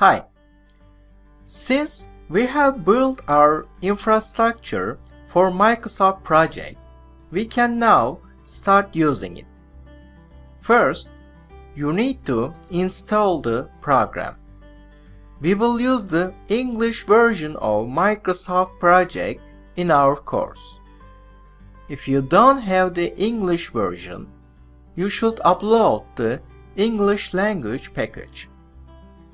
Hi. Since we have built our infrastructure for Microsoft Project, we can now start using it. First, you need to install the program. We will use the English version of Microsoft Project in our course. If you don't have the English version, you should upload the English language package.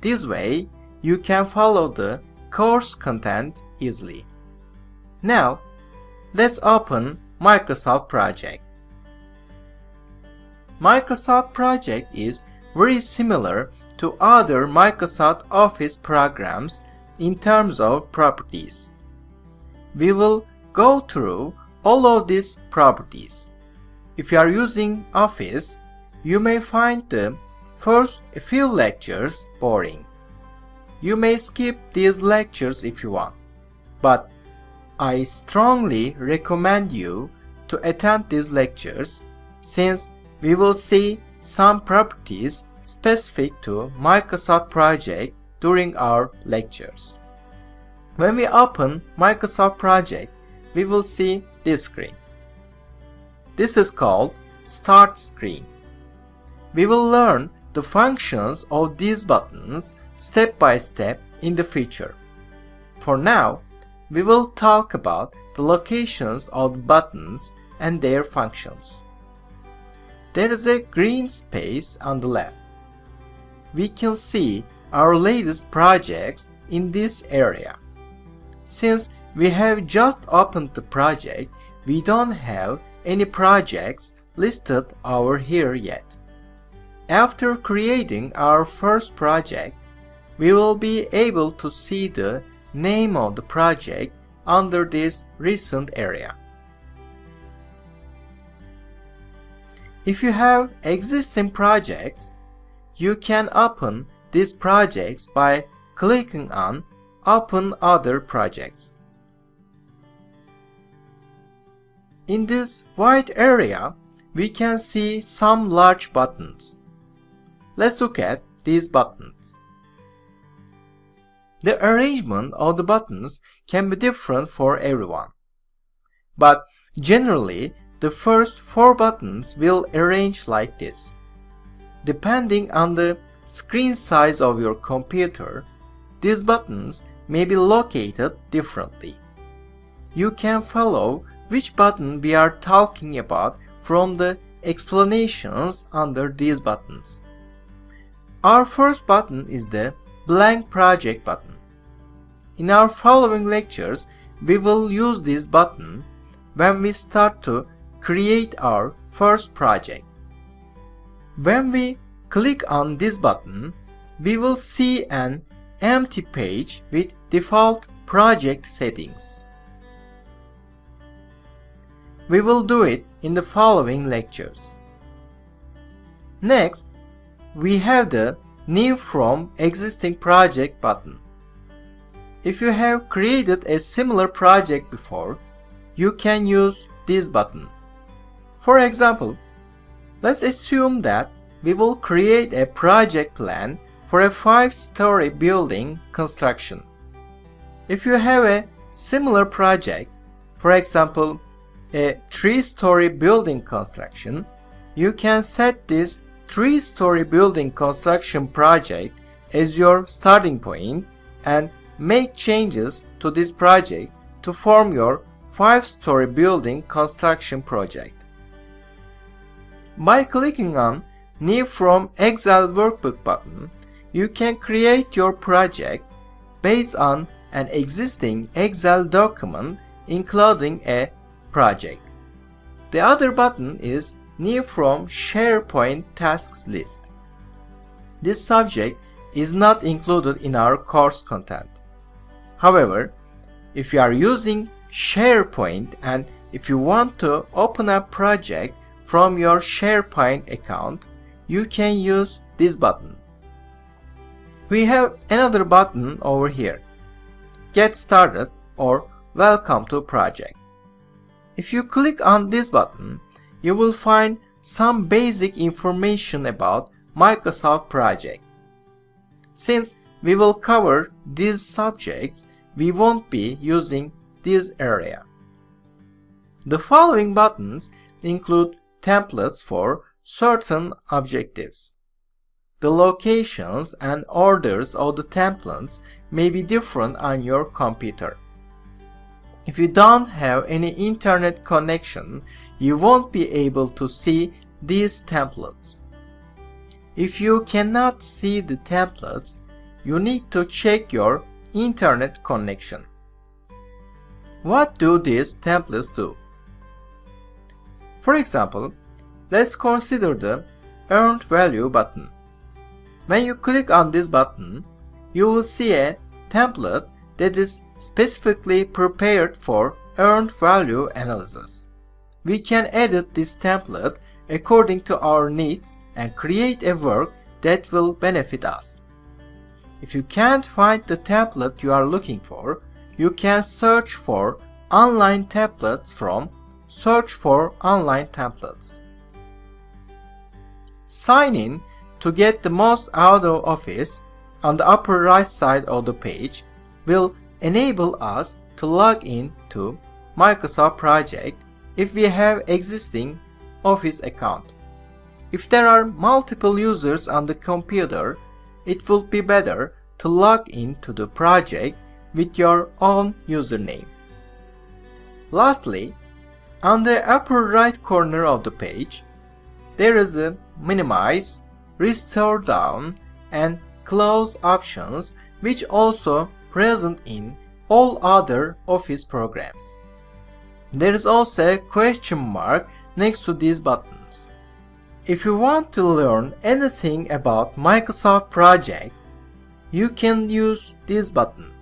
This way, you can follow the course content easily. Now, let's open Microsoft Project. Microsoft Project is very similar to other Microsoft Office programs in terms of properties. We will go through all of these properties. If you are using Office, you may find the first few lectures boring. You may skip these lectures if you want, but I strongly recommend you to attend these lectures since we will see some properties specific to Microsoft Project during our lectures. When we open Microsoft Project, we will see this screen. This is called Start Screen. We will learn the functions of these buttons step by step in the future. For now, we will talk about the locations of the buttons and their functions. There is a green space on the left. We can see our latest projects in this area. Since we have just opened the project, we don't have any projects listed over here yet. After creating our first project, we will be able to see the name of the project under this recent area. If you have existing projects, you can open these projects by clicking on Open Other Projects. In this white area, we can see some large buttons. Let's look at these buttons. The arrangement of the buttons can be different for everyone. But generally, the first 4 buttons will arrange like this. Depending on the screen size of your computer, these buttons may be located differently. You can follow which button we are talking about from the explanations under these buttons. Our first button is the Blank Project button. In our following lectures, we will use this button when we start to create our first project. When we click on this button, we will see an empty page with default project settings. We will do it in the following lectures. Next, we have the New from Existing Project button. If you have created a similar project before, you can use this button. For example, let's assume that we will create a project plan for a 5-story building construction. If you have a similar project, for example, a 3-story building construction, you can set this 3-story building construction project as your starting point and make changes to this project to form your 5-story building construction project. By clicking on New from Excel Workbook button, you can create your project based on an existing Excel document including a project. The other button is New from SharePoint Tasks List. This subject is not included in our course content. However, if you are using SharePoint and if you want to open a project from your SharePoint account, you can use this button. We have another button over here, Get Started or Welcome to Project. If you click on this button, you will find some basic information about Microsoft Project. Since we will cover these subjects, we won't be using this area. The following buttons include templates for certain objectives. The locations and orders of the templates may be different on your computer. If you don't have any internet connection, you won't be able to see these templates. If you cannot see the templates, you need to check your internet connection. What do these templates do? For example, let's consider the Earned Value button. When you click on this button, you will see a template that is specifically prepared for earned value analysis. We can edit this template according to our needs and create a work that will benefit us. If you can't find the template you are looking for, you can search for online templates from Search for Online Templates. Sign in to get the most out of Office on the upper right side of the page will enable us to log in to Microsoft Project if we have existing Office account. If there are multiple users on the computer, it will be better to log into the project with your own username. Lastly, on the upper right corner of the page, there is the Minimize, Restore Down, and Close options, which also present in all other Office programs. There is also a question mark next to these buttons. If you want to learn anything about Microsoft Project, you can use this button.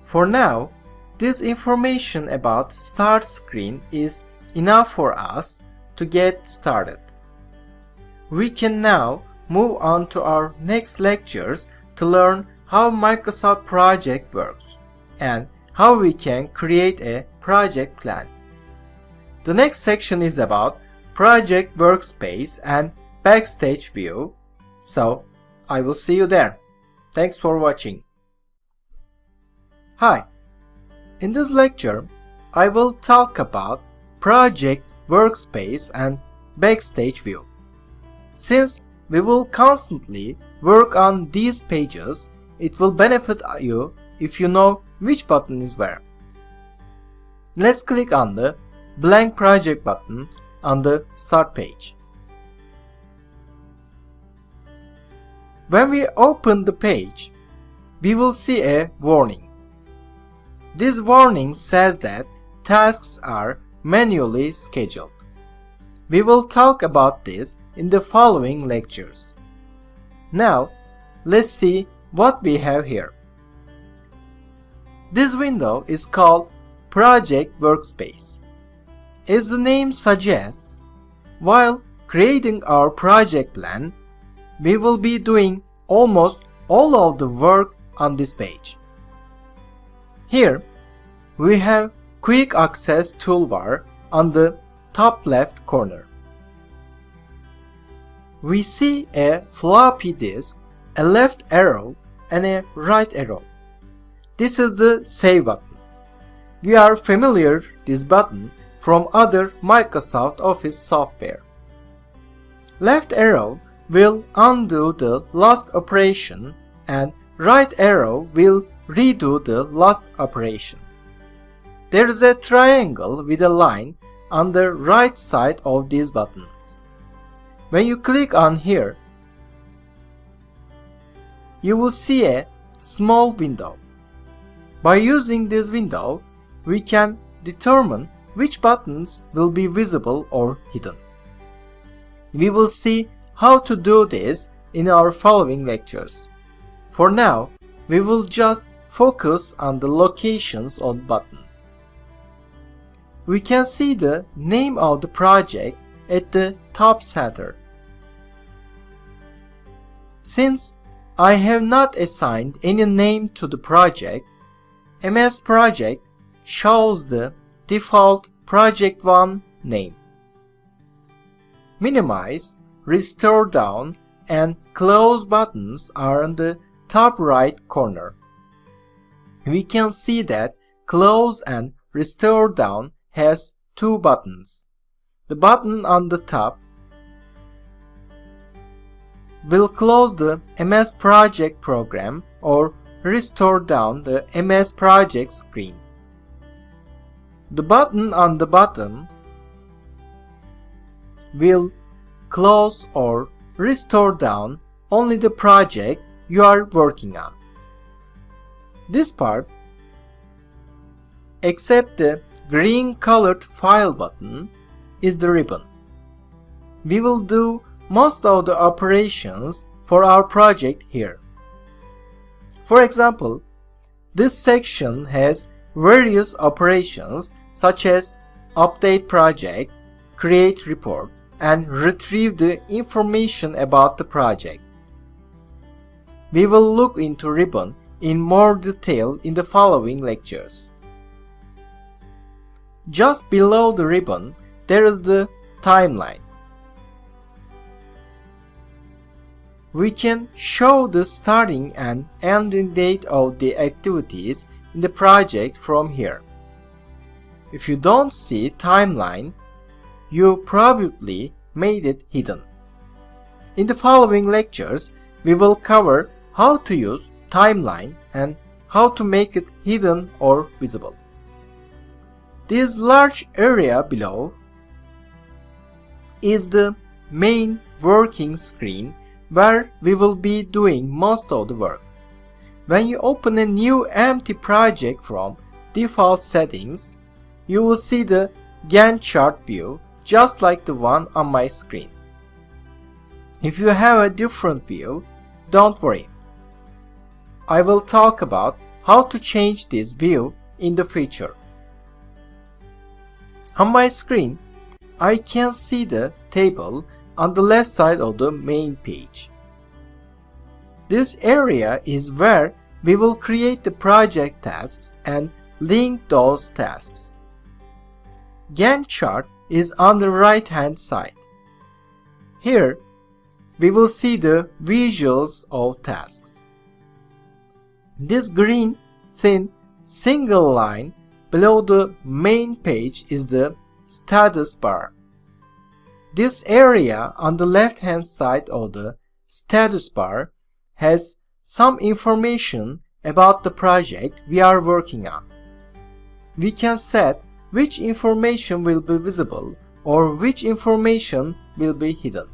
For now, this information about Start screen is enough for us to get started. We can now move on to our next lectures to learn how Microsoft Project works and how we can create a project plan. The next section is about Project Workspace and Backstage view, so I will see you there. Thanks for watching. Hi, in this lecture I will talk about Project Workspace and Backstage view. Since we will constantly work on these pages, it will benefit you if you know which button is where. Let's click on the Blank Project button on the Start page. When we open the page, we will see a warning. This warning says that tasks are manually scheduled. We will talk about this in the following lectures. Now, let's see what we have here. This window is called Project Workspace. As the name suggests, while creating our project plan, we will be doing almost all of the work on this page. Here, we have Quick Access toolbar on the top left corner. We see a floppy disk, a left arrow, and a right arrow. This is the Save button. We are familiar with this button from other Microsoft Office software. Left arrow will undo the last operation and right arrow will redo the last operation. There is a triangle with a line on the right side of these buttons. When you click on here, you will see a small window. By using this window, we can determine which buttons will be visible or hidden. We will see how to do this in our following lectures. For now, we will just focus on the locations of buttons. We can see the name of the project at the top center. Since I have not assigned any name to the project, MS Project shows the default Project 1 name. Minimize, Restore Down, and Close buttons are on the top right corner. We can see that Close and Restore Down has two buttons. The button on the top will close the MS Project program or restore down the MS Project screen. The button on the bottom will close or restore down only the project you are working on. This part, except the green colored File button, is the ribbon. We will do most of the operations for our project here. For example, this section has various operations such as update project, create report, and retrieve the information about the project. We will look into ribbon in more detail in the following lectures. Just below the ribbon, there is the timeline. We can show the starting and ending date of the activities in the project from here. If you don't see timeline, you probably made it hidden. In the following lectures, we will cover how to use timeline and how to make it hidden or visible. This large area below is the main working screen where we will be doing most of the work. When you open a new empty project from default settings, you will see the Gantt chart view just like the one on my screen. If you have a different view, don't worry. I will talk about how to change this view in the future. On my screen, I can see the table on the left side of the main page. This area is where we will create the project tasks and link those tasks. Gantt chart is on the right hand side. Here, we will see the visuals of tasks. This green, thin, single line below the main page is the status bar. This area on the left hand side of the status bar has some information about the project we are working on. We can set which information will be visible or which information will be hidden.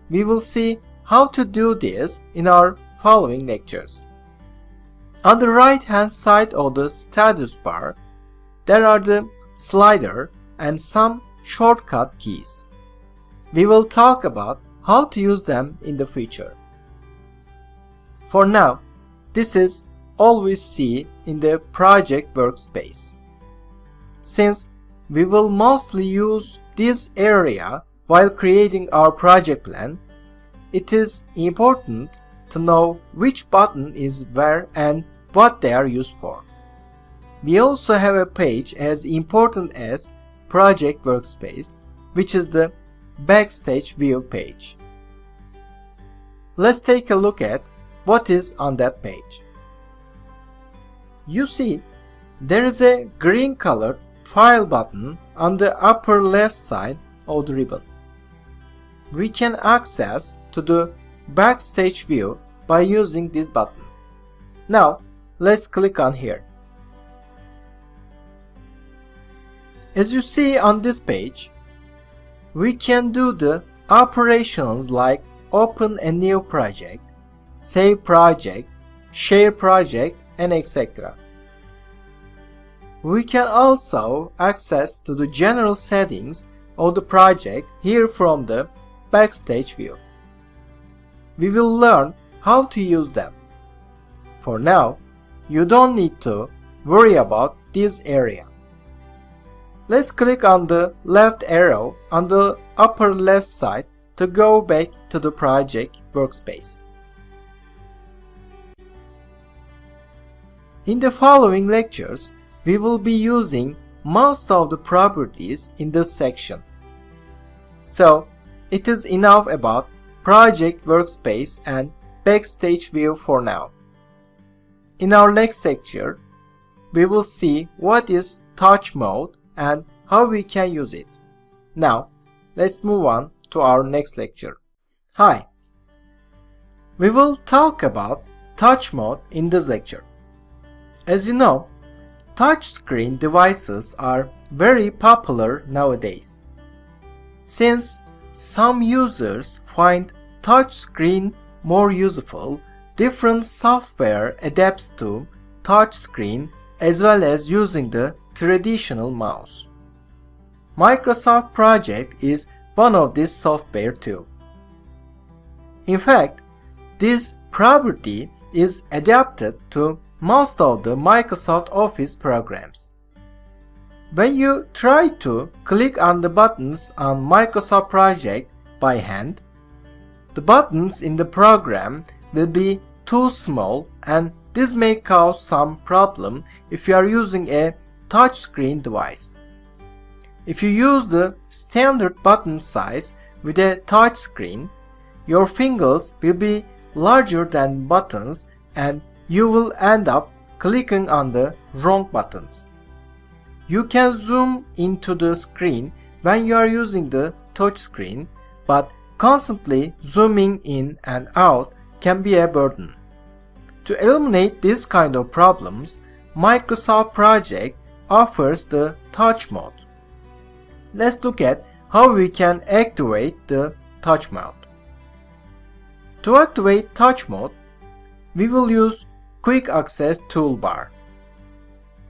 We will see how to do this in our following lectures. On the right hand side of the status bar, there are the slider and some shortcut keys. We will talk about how to use them in the future. For now, this is all we see in the project workspace. Since we will mostly use this area while creating our project plan, it is important to know which button is where and what they are used for. We also have a page as important as Project Workspace, which is the Backstage view page. Let's take a look at what is on that page. You see, there is a green colored File button on the upper left side of the ribbon. We can access to the Backstage view by using this button. Now, let's click on here. As you see on this page, we can do the operations like open a new project, save project, share project, and etc. We can also access to the general settings of the project here from the Backstage view. We will learn how to use them. For now, you don't need to worry about this area. Let's click on the left arrow on the upper left side to go back to the project workspace. In the following lectures, we will be using most of the properties in this section. So, it is enough about project workspace and Backstage view for now. In our next lecture, we will see what is touch mode and how we can use it. Now, let's move on to our next lecture. Hi! We will talk about touch mode in this lecture. As you know, touchscreen devices are very popular nowadays. Since some users find touchscreen more useful, different software adapts to touchscreen as well as using the traditional mouse. Microsoft Project is one of these software too. In fact, this property is adapted to most of the Microsoft Office programs. When you try to click on the buttons on Microsoft Project by hand, the buttons in the program will be too small, and this may cause some problem if you are using a touchscreen device. If you use the standard button size with a touchscreen, your fingers will be larger than buttons and you will end up clicking on the wrong buttons. You can zoom into the screen when you are using the touchscreen, but constantly zooming in and out can be a burden. To eliminate this kind of problems, Microsoft Project offers the touch mode. Let's look at how we can activate the touch mode. To activate touch mode, we will use Quick Access toolbar.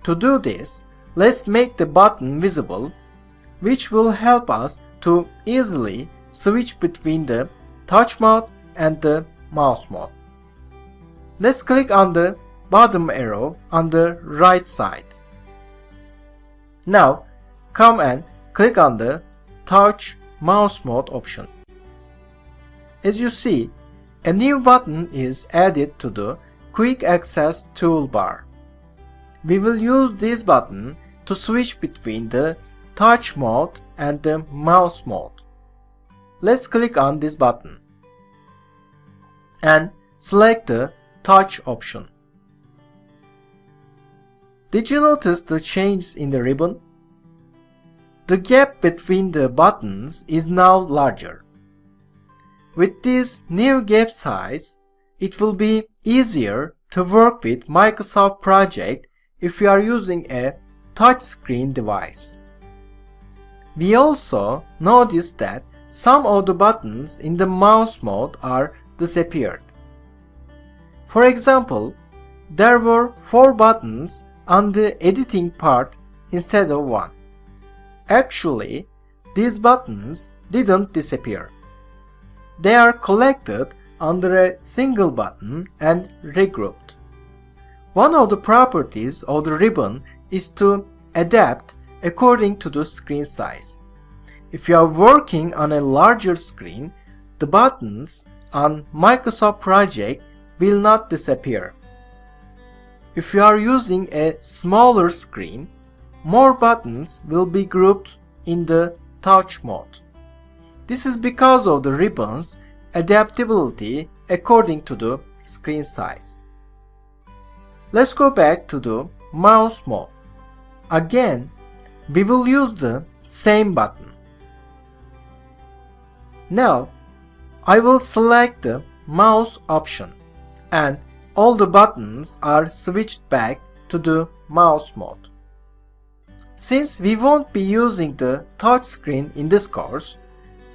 To do this, let's make the button visible, which will help us to easily switch between the touch mode and the mouse mode. Let's click on the bottom arrow on the right side. Now, come and click on the Touch Mouse Mode option. As you see, a new button is added to the Quick Access toolbar. We will use this button to switch between the touch mode and the mouse mode. Let's click on this button and select the touch option. Did you notice the changes in the ribbon? The gap between the buttons is now larger. With this new gap size, it will be easier to work with Microsoft Project if you are using a touchscreen device. We also noticed that some of the buttons in the mouse mode are disappeared. For example, there were 4 buttons on the editing part instead of 1. Actually, these buttons didn't disappear. They are collected under a single button and regrouped. One of the properties of the ribbon is to adapt according to the screen size. If you are working on a larger screen, the buttons on Microsoft Project will not disappear. If you are using a smaller screen, more buttons will be grouped in the touch mode. This is because of the ribbon's adaptability according to the screen size. Let's go back to the mouse mode. Again, we will use the same button. Now, I will select the mouse option and all the buttons are switched back to the mouse mode. Since we won't be using the touch screen in this course,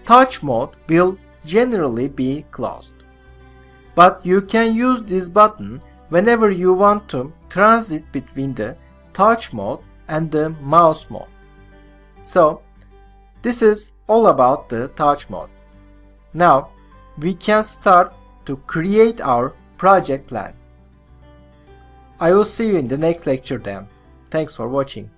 touch mode will generally be closed. But you can use this button whenever you want to transit between the touch mode and the mouse mode. So, this is all about the touch mode. Now, we can start to create our project plan. I will see you in the next lecture then. Thanks for watching.